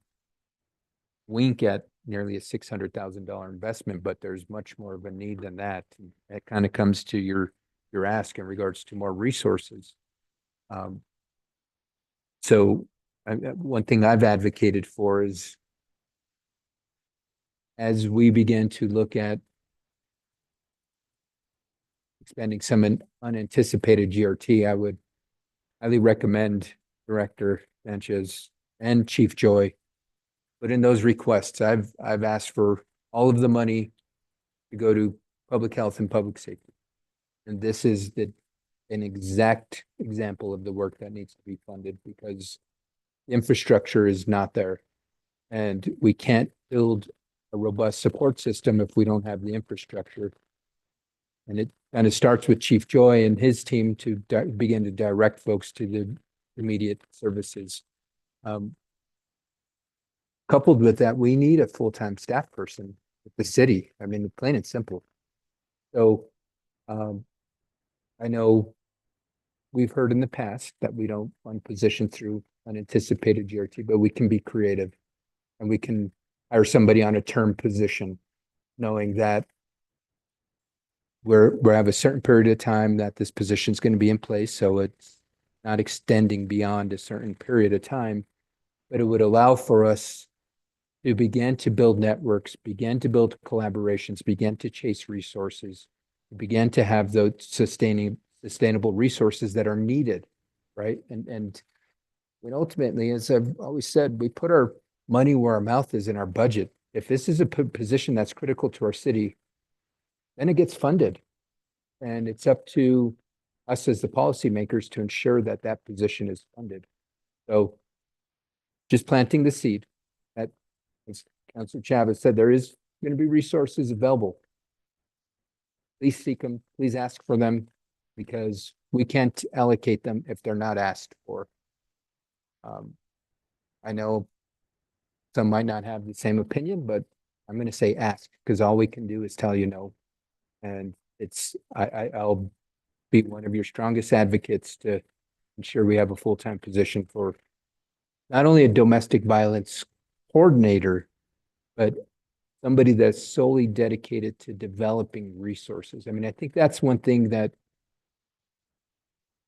wink at nearly a $600,000 investment, but there's much more of a need than that. And that kind of comes to your ask in regards to more resources. So one thing I've advocated for is, as we begin to look at expending some unanticipated GRT, I would highly recommend Director Sanchez and Chief Joy put in those requests. I've asked for all of the money to go to public health and public safety. And this is an exact example of the work that needs to be funded, because the infrastructure is not there. And we can't build a robust support system if we don't have the infrastructure. And it kind of starts with Chief Joy and his team to begin to direct folks to the immediate services. Coupled with that, we need a full-time staff person at the city. I mean, plain and simple. So I know we've heard in the past that we don't fund positions through unanticipated GRT, but we can be creative and we can hire somebody on a term position, knowing that we have a certain period of time that this position is going to be in place. So it's not extending beyond a certain period of time, but it would allow for us to begin to build networks, begin to build collaborations, begin to chase resources, begin to have those sustainable resources that are needed, right? And ultimately, as I've always said, we put our money where our mouth is in our budget. If this is a position that's critical to our city, then it gets funded. And it's up to us as the policymakers to ensure that that position is funded. So just planting the seed that, as Councilor Chavez said, there is going to be resources available. Please seek them, please ask for them, because we can't allocate them if they're not asked for. I know some might not have the same opinion, but I'm going to say ask, because all we can do is tell you no. And I'll be one of your strongest advocates to ensure we have a full-time position for not only a domestic violence coordinator, but somebody that's solely dedicated to developing resources. I mean, I think that's one thing that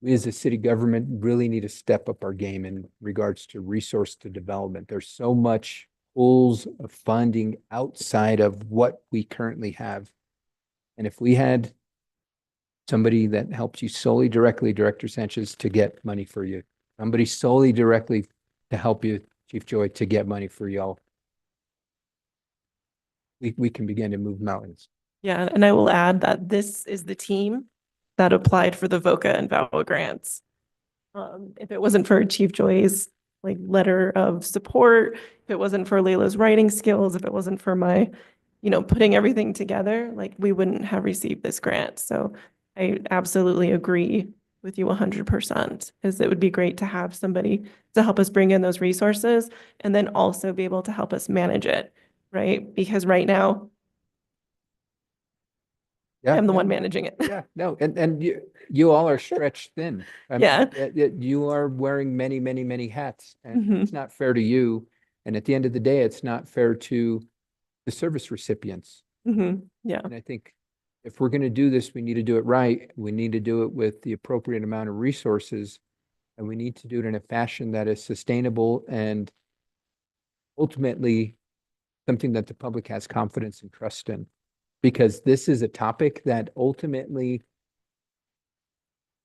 we as a city government really need to step up our game in regards to resource to development. There's so much pools of funding outside of what we currently have. And if we had somebody that helps you solely directly, Director Sanchez, to get money for you, somebody solely directly to help you, Chief Joy, to get money for y'all, we can begin to move mountains. Yeah, and I will add that this is the team that applied for the VOCA and VAWA grants. If it wasn't for Chief Joy's like letter of support, if it wasn't for Layla's writing skills, if it wasn't for my, putting everything together, like we wouldn't have received this grant. So I absolutely agree with you 100%, is it would be great to have somebody to help us bring in those resources and then also be able to help us manage it, right? Because right now, Yeah, I'm the yeah, one managing it. Yeah, no, and you all are stretched thin. I mean, Yeah. You are wearing many, many, many hats, and it's Mhm. not fair to you. And at the end of the day, it's not fair to the service recipients. Yeah. And I think if we're going to do this, we need to do it right. We need to do it with the appropriate amount of resources. And we need to do it in a fashion that is sustainable and ultimately something that the public has confidence and trust in. Because this is a topic that ultimately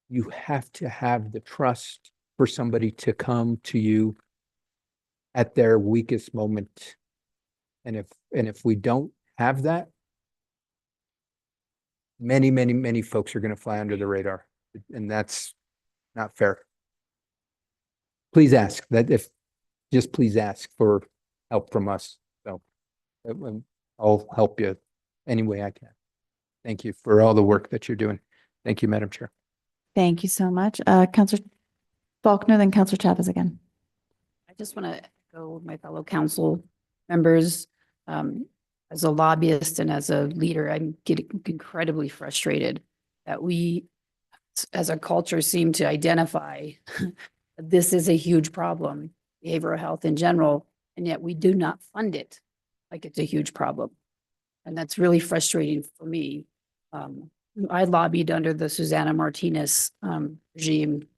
you have to have the trust for somebody to come to you at their weakest moment. And if we don't have that, many, many, many folks are going to fly under the radar, and that's not fair. Please ask that just please ask for help from us. So I'll help you any way I can. Thank you for all the work that you're doing. Thank you, Madam Chair. Thank you so much. Counselor Faulkner, then Counselor Chavez again. I just want to echo with my fellow council members. As a lobbyist and as a leader, I'm getting incredibly frustrated that we, as a culture, seem to identify this is a huge problem, behavioral health in general, and yet we do not fund it like it's a huge problem. And that's really frustrating for me. I lobbied under the Susana Martinez regime,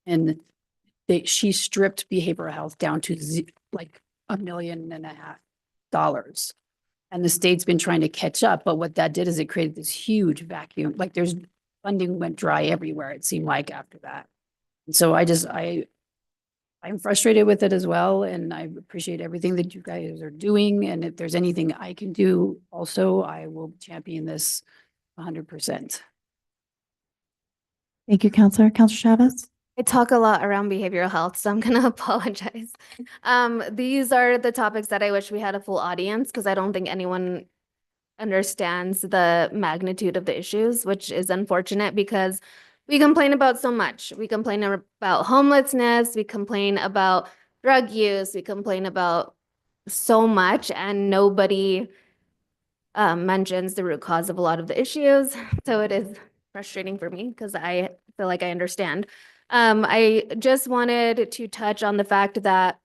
and she stripped behavioral health down to like $1.5 million. And the state's been trying to catch up, but what that did is it created this huge vacuum. Like there's funding went dry everywhere, it seemed like after that. And so I'm frustrated with it as well, and I appreciate everything that you guys are doing. And if there's anything I can do also, I will champion this 100%. Thank you, Counselor. Counselor Chavez? I talk a lot around behavioral health, so I'm gonna apologize. These are the topics that I wish we had a full audience, because I don't think anyone understands the magnitude of the issues, which is unfortunate because we complain about so much. We complain about homelessness, we complain about drug use, we complain about so much, and nobody mentions the root cause of a lot of the issues. So it is frustrating for me because I feel like I understand. I just wanted to touch on the fact that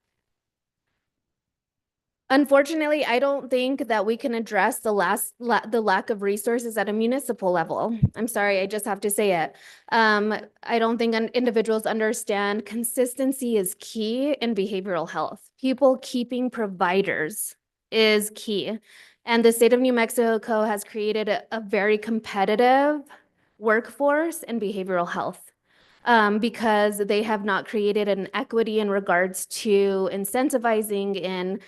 unfortunately, I don't think that we can address the lack of resources at a municipal level. I'm sorry, I just have to say it. I don't think individuals understand consistency is key in behavioral health. People keeping providers is key. And the state of New Mexico has created a very competitive workforce in behavioral health. Because they have not created an equity in regards to incentivizing and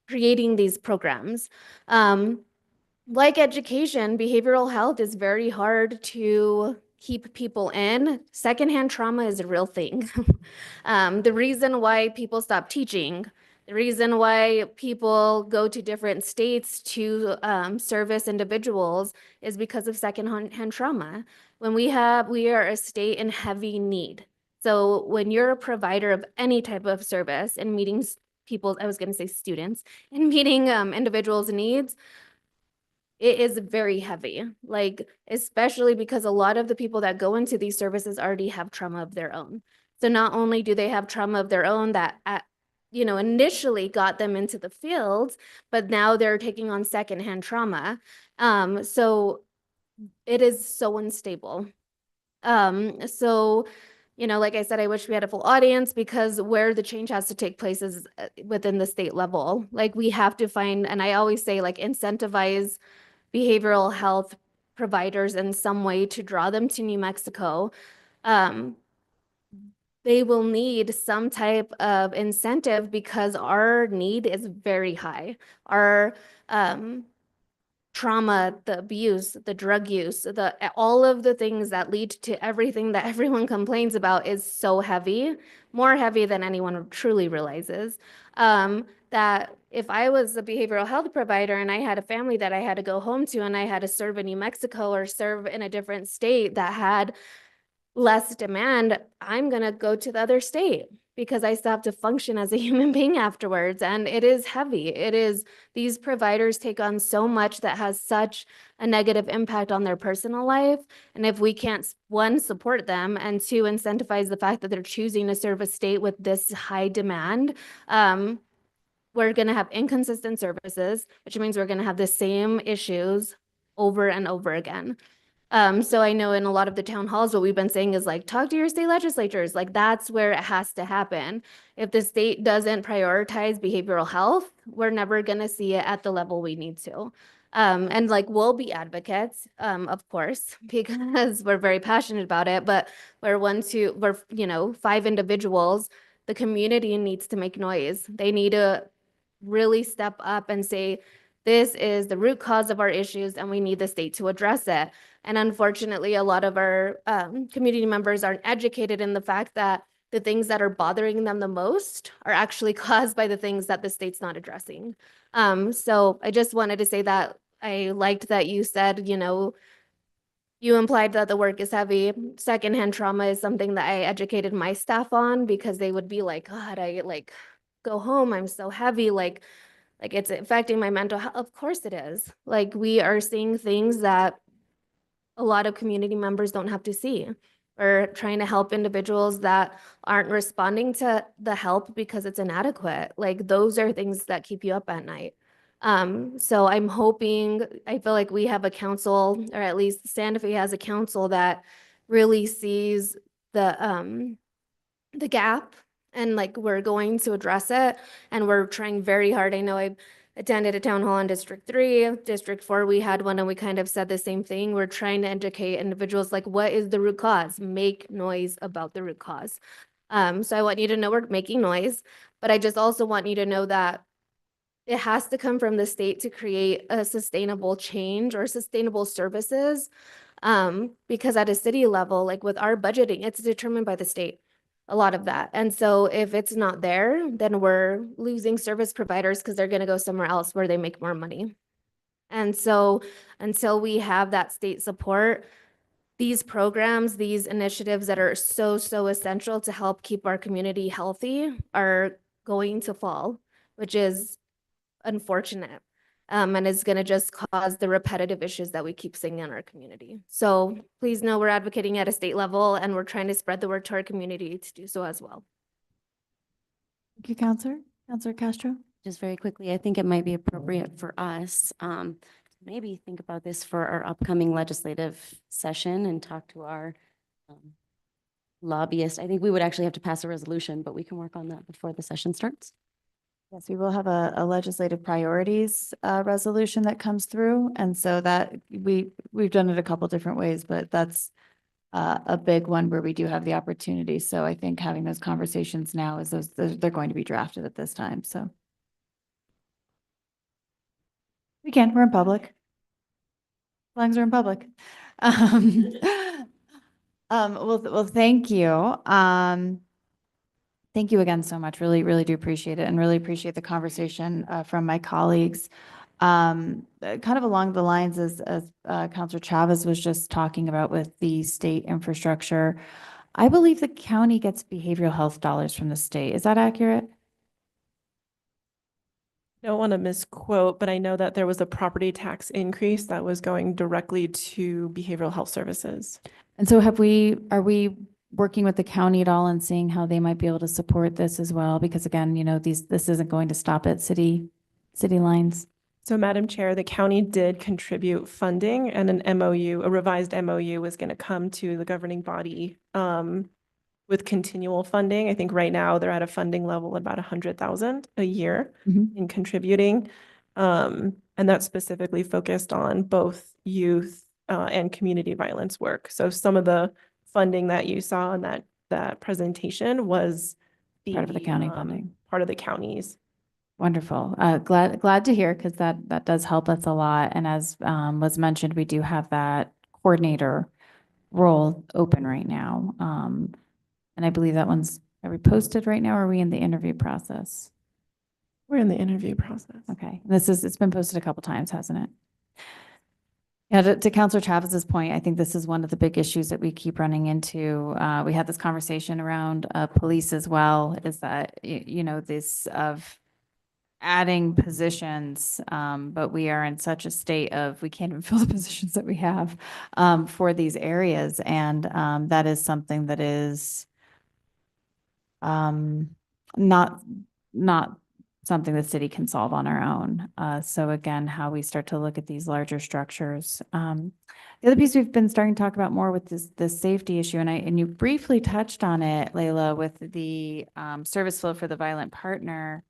creating these programs. Like education, behavioral health is very hard to keep people in. Secondhand trauma is a real thing. The reason why people stop teaching, the reason why people go to different states to service individuals is because of secondhand trauma. When we are a state in heavy need. So when you're a provider of any type of service and meeting people, I was going to say students, and meeting individuals' needs, it is very heavy, like, especially because a lot of the people that go into these services already have trauma of their own. So not only do they have trauma of their own that initially got them into the field, but now they're taking on secondhand trauma. So it is so unstable. So, like I said, I wish we had a full audience because where the change has to take place is within the state level. Like we have to find, and I always say like incentivize behavioral health providers in some way to draw them to New Mexico. They will need some type of incentive because our need is very high. Our trauma, the abuse, the drug use, all of the things that lead to everything that everyone complains about is so heavy, more heavy than anyone truly realizes. That if I was a behavioral health provider and I had a family that I had to go home to and I had to serve in New Mexico or serve in a different state that had less demand, I'm gonna go to the other state because I still have to function as a human being afterwards. And it is heavy. These providers take on so much that has such a negative impact on their personal life. And if we can't, one, support them, and two, incentivize the fact that they're choosing to serve a state with this high demand, we're gonna have inconsistent services, which means we're gonna have the same issues over and over again. So I know in a lot of the town halls, what we've been saying is like, talk to your state legislatures. Like that's where it has to happen. If the state doesn't prioritize behavioral health, we're never gonna see it at the level we need to. And like, we'll be advocates, of course, because we're very passionate about it, but we're 5 individuals. The community needs to make noise. They need to really step up and say, this is the root cause of our issues and we need the state to address it. And unfortunately, a lot of our community members aren't educated in the fact that the things that are bothering them the most are actually caused by the things that the state's not addressing. So I just wanted to say that I liked that you said, you implied that the work is heavy. Secondhand trauma is something that I educated my staff on because they would be like, God, I go home, I'm so heavy, like it's affecting my mental health. Of course it is. Like we are seeing things that a lot of community members don't have to see. We're trying to help individuals that aren't responding to the help because it's inadequate. Like those are things that keep you up at night. So I feel like we have a council, or at least Santa Fe has a council that really sees the gap, and like we're going to address it, and we're trying very hard. I know I attended a town hall in District 3, District 4, we had one, and we kind of said the same thing. We're trying to educate individuals, like, what is the root cause? Make noise about the root cause. So I want you to know we're making noise, but I just also want you to know that it has to come from the state to create a sustainable change or sustainable services. Because at a city level, like with our budgeting, it's determined by the state, a lot of that. And so if it's not there, then we're losing service providers because they're going to go somewhere else where they make more money. And so until we have that state support, these programs, these initiatives that are so, so essential to help keep our community healthy are going to fall, which is unfortunate. And is going to just cause the repetitive issues that we keep seeing in our community. So please know we're advocating at a state level, and we're trying to spread the word to our community to do so as well. Thank you, Counselor Castro. Just very quickly, I think it might be appropriate for us to maybe think about this for our upcoming legislative session and talk to our lobbyist. I think we would actually have to pass a resolution, but we can work on that before the session starts. Yes, we will have a legislative priorities resolution that comes through. And so that we've done it a couple different ways, but that's a big one where we do have the opportunity. So I think having those conversations now is they're going to be drafted at this time. So we're in public. As long as we're in public. Well, thank you. Thank you again so much. Really, really do appreciate it, and really appreciate the conversation from my colleagues. Kind of along the lines as Councilor Chavez was just talking about with the state infrastructure, I believe the county gets behavioral health dollars from the state. Is that accurate? I don't want to misquote, but I know that there was a property tax increase that was going directly to behavioral health services. And so are we working with the county at all and seeing how they might be able to support this as well? Because again, this isn't going to stop at city lines. So Madam Chair, the county did contribute funding, and an MOU, a revised MOU, was going to come to the governing body with continual funding. I think right now they're at a funding level of about 100,000 a year in contributing. And that's specifically focused on both youth and community violence work. So some of the funding that you saw in that presentation was Part of the county funding. Part of the county's Wonderful. Glad to hear, because that does help us a lot. And as was mentioned, we do have that coordinator role open right now. And I believe that one's, are we posted right now, or are we in the interview process? We're in the interview process. Okay, it's been posted a couple times, hasn't it? Yeah, to Counselor Chavez's point, I think this is one of the big issues that we keep running into. We had this conversation around police as well, is that, you know, this of adding positions, but we are in such a state of, we can't even fill the positions that we have for these areas. And that is something that is not something the city can solve on our own. So again, how we start to look at these larger structures. The other piece we've been starting to talk about more with this safety issue, and you briefly touched on it, Layla, with the service flow for the violent partner.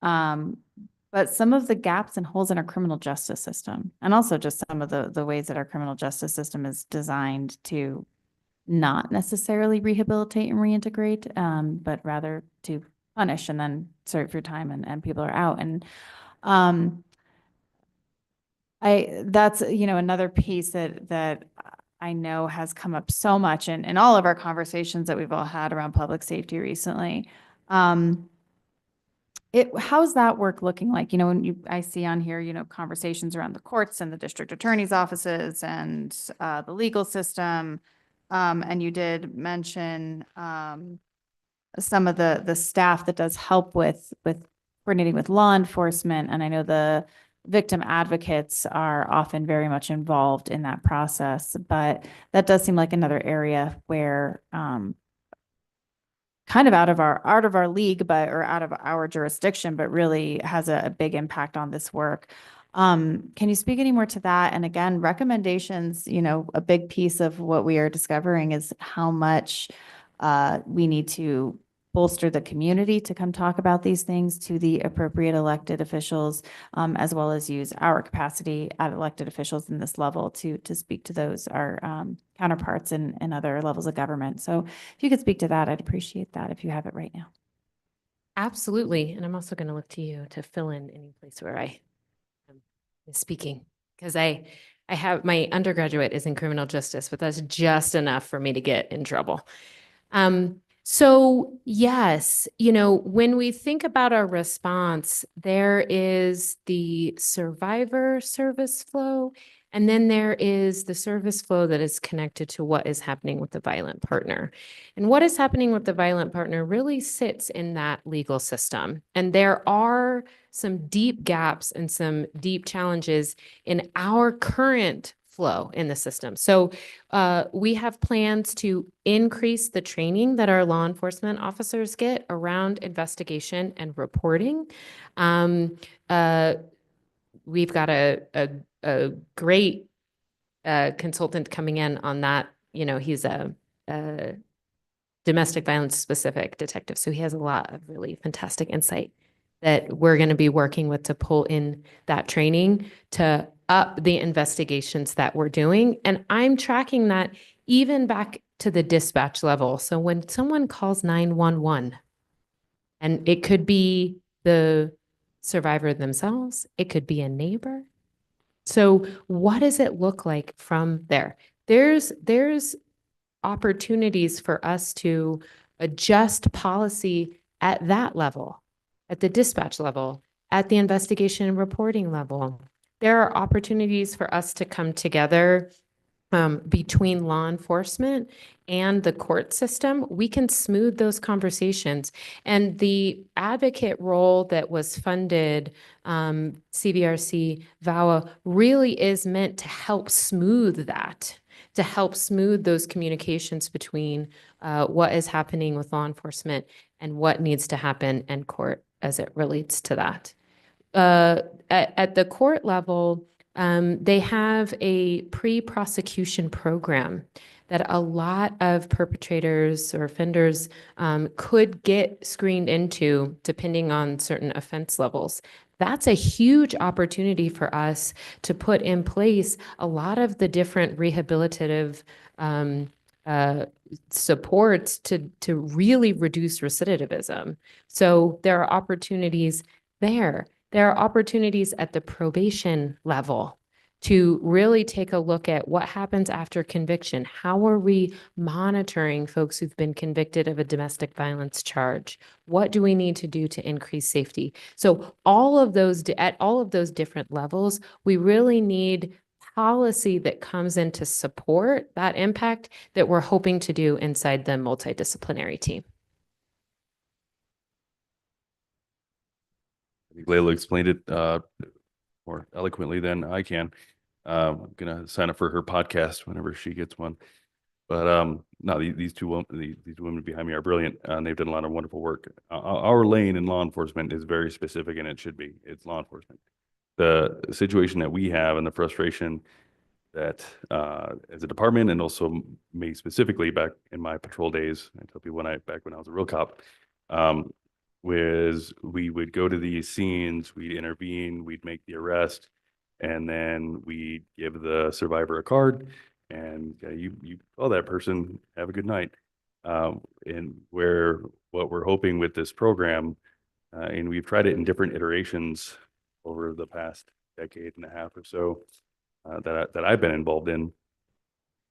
But some of the gaps and holes in our criminal justice system, and also just some of the ways that our criminal justice system is designed to not necessarily rehabilitate and reintegrate, but rather to punish and then serve your time and people are out. And that's, you know, another piece that I know has come up so much in all of our conversations that we've all had around public safety recently. How's that work looking like? You know, when I see on here, you know, conversations around the courts and the district attorney's offices and the legal system. And you did mention some of the staff that does help with coordinating with law enforcement. And I know the victim advocates are often very much involved in that process, but that does seem like another area where kind of out of our league, or out of our jurisdiction, but really has a big impact on this work. Can you speak any more to that? And again, recommendations, you know, a big piece of what we are discovering is how much we need to bolster the community to come talk about these things to the appropriate elected officials, as well as use our capacity at elected officials in this level to speak to those, our counterparts in other levels of government. So if you could speak to that, I'd appreciate that if you have it right now. Absolutely. And I'm also going to look to you to fill in any place where I am speaking, because I have, my undergraduate is in criminal justice, but that's just enough for me to get in trouble. So yes, you know, when we think about our response, there is the survivor service flow, and then there is the service flow that is connected to what is happening with the violent partner. And what is happening with the violent partner really sits in that legal system. And there are some deep gaps and some deep challenges in our current flow in the system. So we have plans to increase the training that our law enforcement officers get around investigation and reporting. We've got a great consultant coming in on that. You know, he's a domestic violence specific detective, so he has a lot of really fantastic insight that we're going to be working with to pull in that training to up the investigations that we're doing. And I'm tracking that even back to the dispatch level. So when someone calls 911, and it could be the survivor themselves, it could be a neighbor. So what does it look like from there? There's opportunities for us to adjust policy at that level, at the dispatch level, at the investigation and reporting level. There are opportunities for us to come together between law enforcement and the court system. We can smooth those conversations. And the advocate role that was funded, CVRC, VAWA, really is meant to help smooth that, to help smooth those communications between what is happening with law enforcement and what needs to happen in court as it relates to that. At the court level, they have a pre-prosecution program that a lot of perpetrators or offenders could get screened into depending on certain offense levels. That's a huge opportunity for us to put in place a lot of the different rehabilitative supports to really reduce recidivism. So there are opportunities there. There are opportunities at the probation level to really take a look at what happens after conviction. How are we monitoring folks who've been convicted of a domestic violence charge? What do we need to do to increase safety? So all of those, at all of those different levels, we really need policy that comes in to support that impact that we're hoping to do inside the multidisciplinary team. I think Layla explained it more eloquently than I can. I'm gonna sign up for her podcast whenever she gets one. But no, these women behind me are brilliant, and they've done a lot of wonderful work. Our lane in law enforcement is very specific, and it should be. It's law enforcement. The situation that we have and the frustration that as a department, and also me specifically back in my patrol days, I tell people back when I was a real cop, was we would go to these scenes, we'd intervene, we'd make the arrest, and then we give the survivor a card, and you call that person, have a good night. And what we're hoping with this program, and we've tried it in different iterations over the past decade and a half or so that I've been involved in,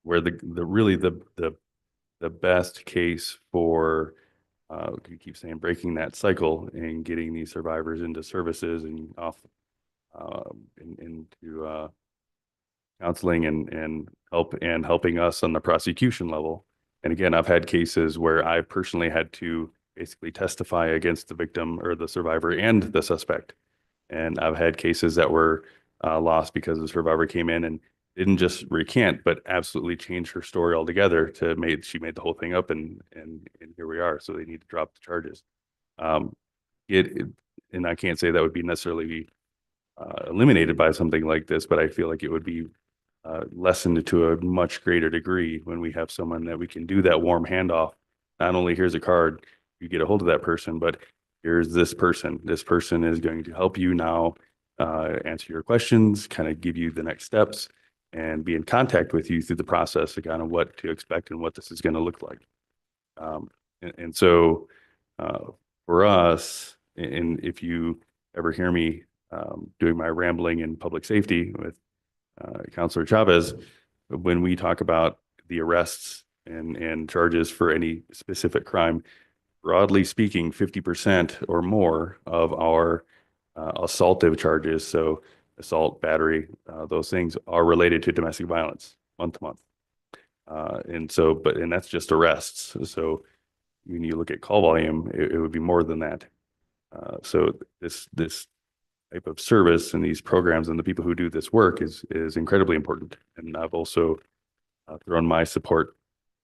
where the best case for you keep saying breaking that cycle and getting these survivors into services and off into counseling and helping us on the prosecution level. And again, I've had cases where I've personally had to basically testify against the victim or the survivor and the suspect. And I've had cases that were lost because the survivor came in and didn't just recant, but absolutely changed her story altogether she made the whole thing up, and here we are. So they need to drop the charges. And I can't say that would be necessarily eliminated by something like this, but I feel like it would be lessened to a much greater degree when we have someone that we can do that warm handoff. Not only here's a card, you get a hold of that person, but here's this person. This person is going to help you now answer your questions, kind of give you the next steps, and be in contact with you through the process of kind of what to expect and what this is going to look like. So for us, and if you ever hear me doing my rambling in public safety with Counselor Chavez, when we talk about the arrests and charges for any specific crime, broadly speaking, 50% or more of our assaultive charges, so assault, battery, those things are related to domestic violence month to month. And that's just arrests. So when you look at call volume, it would be more than that. So this type of service and these programs and the people who do this work is incredibly important. And I've also thrown my support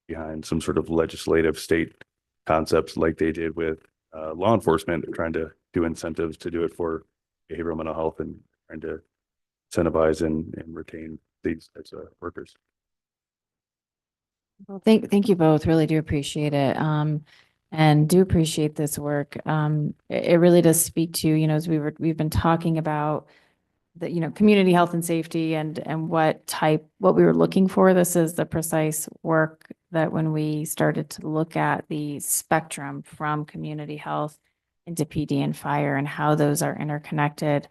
behind some sort of legislative state concepts like they did with law enforcement, trying to do incentives to do it for behavioral mental health and trying to incentivize and retain these types of workers. Well, thank you both. Really do appreciate it. And do appreciate this work. It really does speak to, as we've been talking about the, community health and safety and what we were looking for. This is the precise work that when we started to look at the spectrum from community health into PD and fire and how those are interconnected,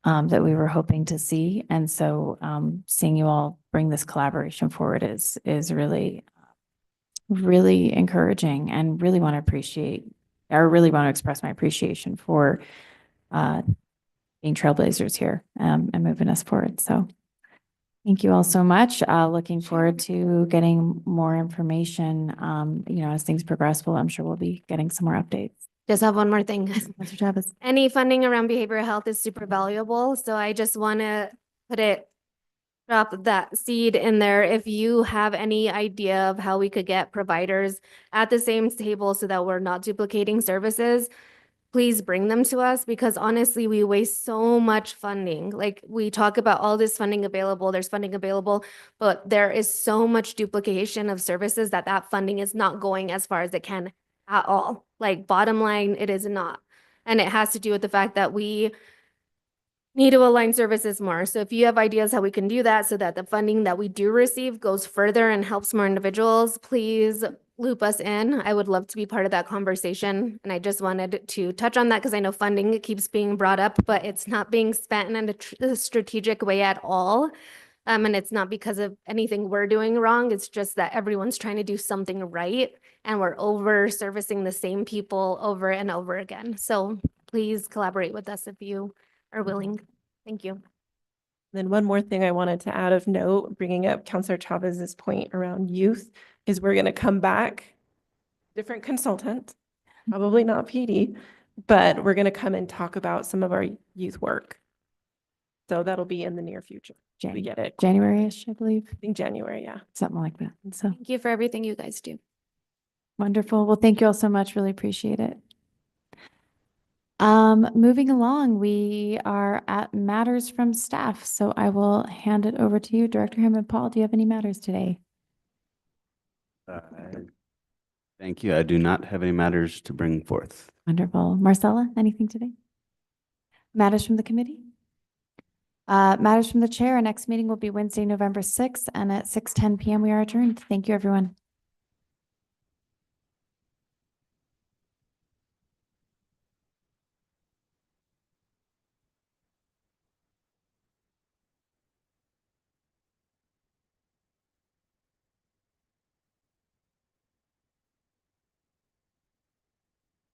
that we were hoping to see. And so seeing you all bring this collaboration forward is really, really encouraging, and really want to express my appreciation for being trailblazers here and moving us forward. So thank you all so much. Looking forward to getting more information, as things progress. I'm sure we'll be getting some more updates. Just have one more thing. Mr. Chavez. Any funding around behavioral health is super valuable. So I just want to drop that seed in there. If you have any idea of how we could get providers at the same table so that we're not duplicating services, please bring them to us, because honestly, we waste so much funding. Like, we talk about all this funding available, there's funding available, but there is so much duplication of services that funding is not going as far as it can at all. Like, bottom line, it is not. And it has to do with the fact that we need to align services more. So if you have ideas how we can do that so that the funding that we do receive goes further and helps more individuals, please loop us in. I would love to be part of that conversation. And I just wanted to touch on that because I know funding keeps being brought up, but it's not being spent in a strategic way at all. And it's not because of anything we're doing wrong. It's just that everyone's trying to do something right and we're over servicing the same people over and over again. So please collaborate with us if you are willing. Thank you. Then one more thing I wanted to add of note, bringing up Counselor Chavez's point around youth, is we're going to come back, different consultant, probably not PD, but we're going to come and talk about some of our youth work. So that'll be in the near future. We get it. January-ish, I believe, I think January, yeah. something like that. So Thank you for everything you guys do. wonderful. Well, thank you all so much. Really appreciate it. Moving along, we are at matters from staff. So I will hand it over to you, Director Hammond. Paul, do you have any matters today? Thank you. I do not have any matters to bring forth. Wonderful. Marcella, anything today? Matters from the committee? Matters from the chair. Our next meeting will be Wednesday, November 6th, and at 6:10 p.m. we are adjourned. Thank you, everyone.